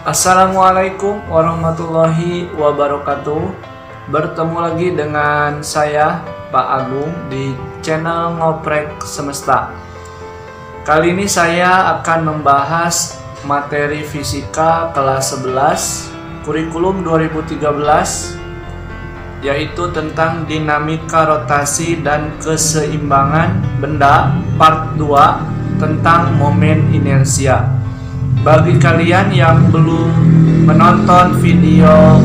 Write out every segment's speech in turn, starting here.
Assalamualaikum warahmatullahi wabarakatuh. Bertemu lagi dengan saya Pak Agung di channel Ngoprek Semesta. Kali ini saya akan membahas materi fisika kelas 11 kurikulum 2013, yaitu tentang dinamika rotasi dan keseimbangan benda part 2 tentang momen inersia. Bagi kalian yang belum menonton video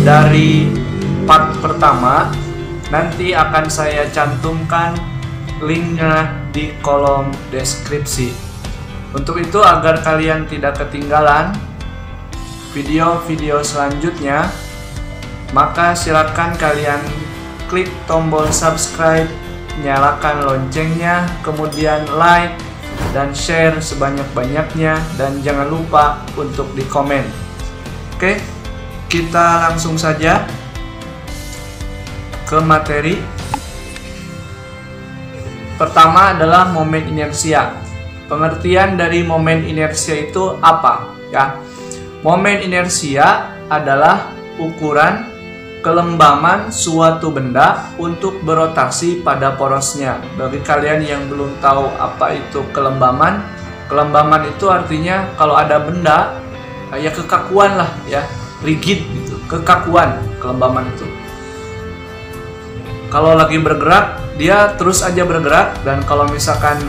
dari part pertama, nanti akan saya cantumkan linknya di kolom deskripsi. Untuk itu, agar kalian tidak ketinggalan video-video selanjutnya, maka silakan kalian klik tombol subscribe, nyalakan loncengnya, kemudian like dan share sebanyak-banyaknya, dan jangan lupa untuk di komen. Oke, kita langsung saja ke materi. Pertama adalah momen inersia. Pengertian dari momen inersia itu apa? Ya, momen inersia adalah ukuran kelembaman suatu benda untuk berotasi pada porosnya. Bagi kalian yang belum tahu apa itu kelembaman, kelembaman itu artinya kalau ada benda, ya kekakuan lah, ya rigid gitu, kekakuan kelembaman itu. Kalau lagi bergerak, dia terus aja bergerak, dan kalau misalkan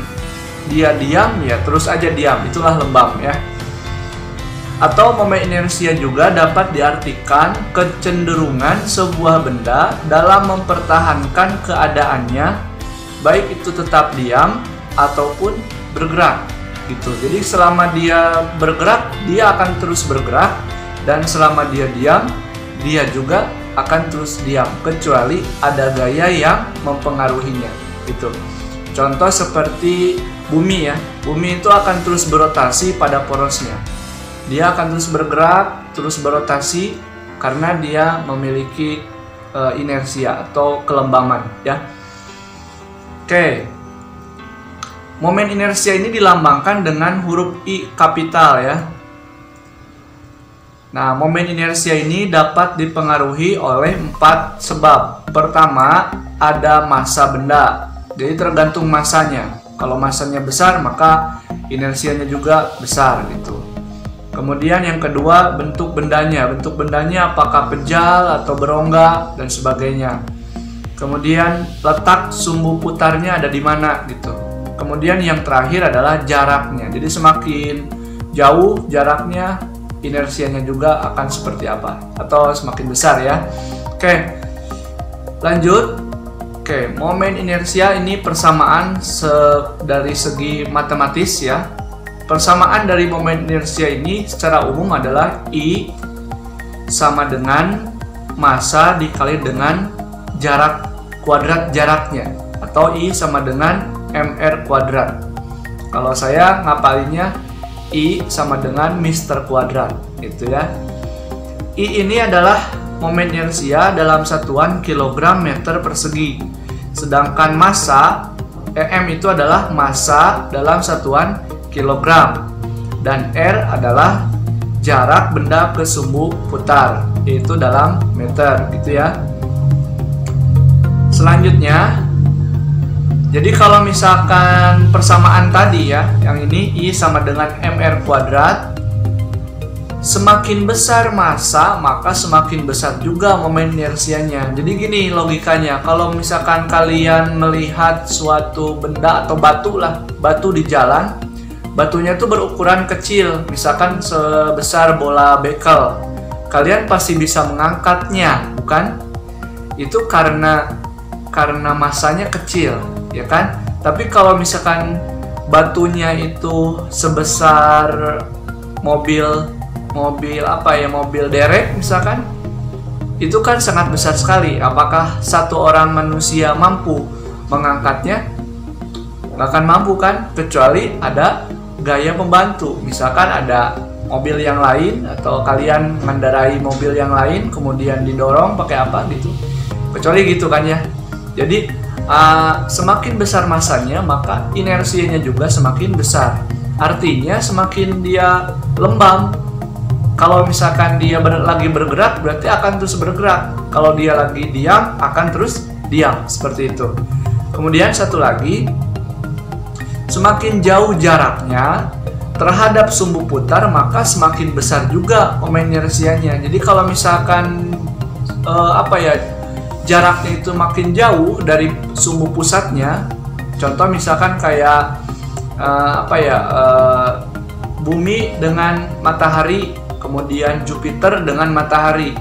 dia diam, ya terus aja diam, itulah lembam ya. Atau momen inersia juga dapat diartikan kecenderungan sebuah benda dalam mempertahankan keadaannya, baik itu tetap diam ataupun bergerak gitu. Jadi selama dia bergerak, dia akan terus bergerak, dan selama dia diam, dia juga akan terus diam, kecuali ada gaya yang mempengaruhinya gitu. Contoh seperti bumi ya, bumi itu akan terus berotasi pada porosnya. Dia akan terus bergerak, terus berotasi karena dia memiliki inersia atau kelembaman ya. Oke. Momen inersia ini dilambangkan dengan huruf I kapital ya. Nah, momen inersia ini dapat dipengaruhi oleh 4 sebab. Pertama, ada massa benda. Jadi tergantung massanya. Kalau massanya besar, maka inersianya juga besar gitu. Kemudian yang kedua, bentuk bendanya. Bentuk bendanya apakah pejal atau berongga dan sebagainya. Kemudian letak sumbu putarnya ada di mana gitu. Kemudian yang terakhir adalah jaraknya. Jadi semakin jauh jaraknya, inersianya juga akan seperti apa atau semakin besar ya. Oke. Lanjut. Oke, momen inersia ini persamaan dari segi matematis ya. Persamaan dari momen inersia ini secara umum adalah I sama dengan massa dikali dengan jarak kuadrat jaraknya, atau I sama dengan mr kuadrat. Kalau saya ngapalinnya I sama dengan Mr kuadrat gitu ya. I ini adalah momen inersia dalam satuan kilogram meter persegi. Sedangkan massa M itu adalah massa dalam satuan kilogram, dan R adalah jarak benda ke sumbu putar, yaitu dalam meter gitu ya. Selanjutnya, jadi kalau misalkan persamaan tadi ya, yang ini I sama dengan mr kuadrat, semakin besar massa maka semakin besar juga momen inersianya. Jadi gini logikanya, kalau misalkan kalian melihat suatu benda atau batu lah, batu di jalan, batunya itu berukuran kecil, misalkan sebesar bola bekel. Kalian pasti bisa mengangkatnya, bukan? Itu karena massanya kecil, ya kan? Tapi kalau misalkan batunya itu sebesar mobil apa ya, mobil derek misalkan, itu kan sangat besar sekali. Apakah satu orang manusia mampu mengangkatnya? Nggak akan mampu kan, kecuali ada gaya pembantu. Misalkan ada mobil yang lain, atau kalian mengendarai mobil yang lain kemudian didorong pakai apa gitu, kecuali gitu kan ya. Jadi semakin besar massanya maka inersianya juga semakin besar. Artinya semakin dia lembam, Kalau misalkan dia lagi bergerak, berarti akan terus bergerak. Kalau dia lagi diam, akan terus diam. Seperti itu. Kemudian satu lagi, semakin jauh jaraknya terhadap sumbu putar, maka semakin besar juga momen inersianya. Jadi kalau misalkan jaraknya itu makin jauh dari sumbu pusatnya, contoh misalkan kayak bumi dengan matahari, kemudian Jupiter dengan matahari.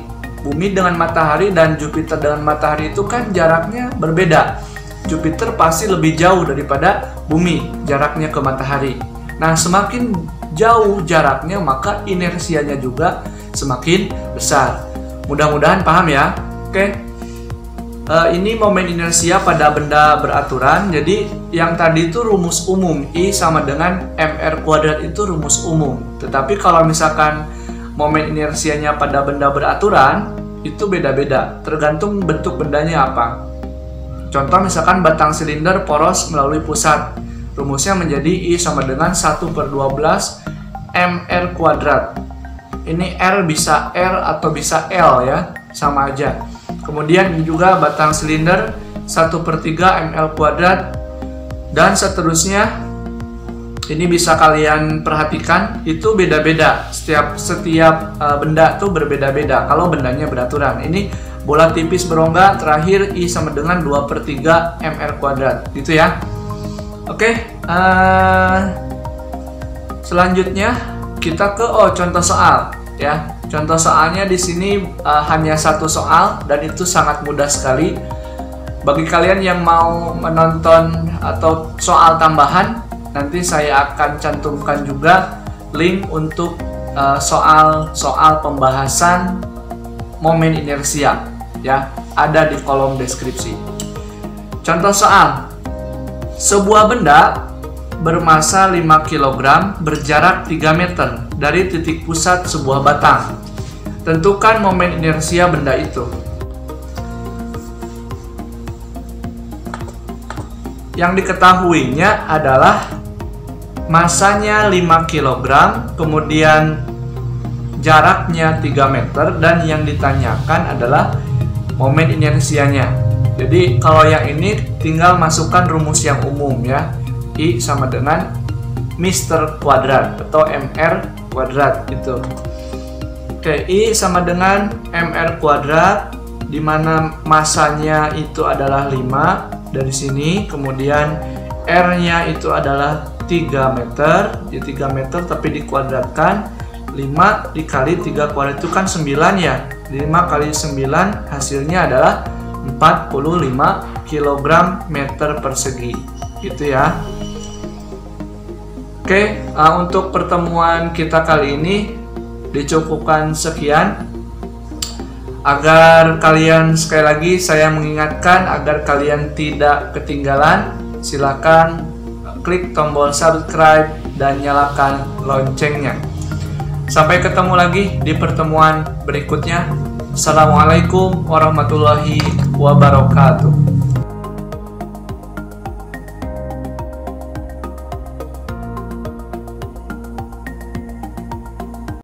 Bumi dengan matahari dan Jupiter dengan matahari itu kan jaraknya berbeda. Jupiter pasti lebih jauh daripada bumi jaraknya ke matahari. Nah, semakin jauh jaraknya, maka inersianya juga semakin besar. Mudah-mudahan paham ya. Oke. Ini momen inersia pada benda beraturan. Jadi yang tadi itu rumus umum, I sama dengan mr² itu rumus umum. Tetapi kalau misalkan momen inersianya pada benda beraturan itu beda-beda, tergantung bentuk bendanya apa. Contoh misalkan batang silinder poros melalui pusat, rumusnya menjadi I sama dengan 1/12 mr². Ini R bisa R atau bisa L ya, sama aja. Kemudian ini juga batang silinder 1/3 ml², dan seterusnya. Ini bisa kalian perhatikan, itu beda-beda. Setiap benda tuh berbeda-beda kalau bendanya beraturan. Ini bola tipis berongga, terakhir I sama dengan 2/3 mr², gitu ya. Oke, selanjutnya kita ke contoh soal ya. Contoh soalnya di sini hanya satu soal dan itu sangat mudah sekali. Bagi kalian yang mau menonton atau soal tambahan, nanti saya akan cantumkan juga link untuk soal-soal pembahasan momen inersia ya, ada di kolom deskripsi. Contoh soal. Sebuah benda bermasa 5 kg berjarak 3 meter dari titik pusat sebuah batang. Tentukan momen inersia benda itu. Yang diketahuinya adalah masanya 5 kg, kemudian jaraknya 3 meter, dan yang ditanyakan adalah momen inersianya. Jadi kalau yang ini tinggal masukkan rumus yang umum ya. I sama dengan Mr² atau mr² gitu. Oke, I sama dengan mr², di mana masanya itu adalah 5 dari sini, kemudian R-nya itu adalah 3 meter, di 3 meter tapi dikuadratkan. 5 dikali 3 kuadrat itu kan 9 ya. 5 kali 9 hasilnya adalah 45 kg meter persegi, gitu ya. Oke, untuk pertemuan kita kali ini dicukupkan sekian. Agar kalian, sekali lagi saya mengingatkan, agar kalian tidak ketinggalan, silakan klik tombol subscribe dan nyalakan loncengnya. Sampai ketemu lagi di pertemuan berikutnya. Assalamualaikum warahmatullahi wabarakatuh.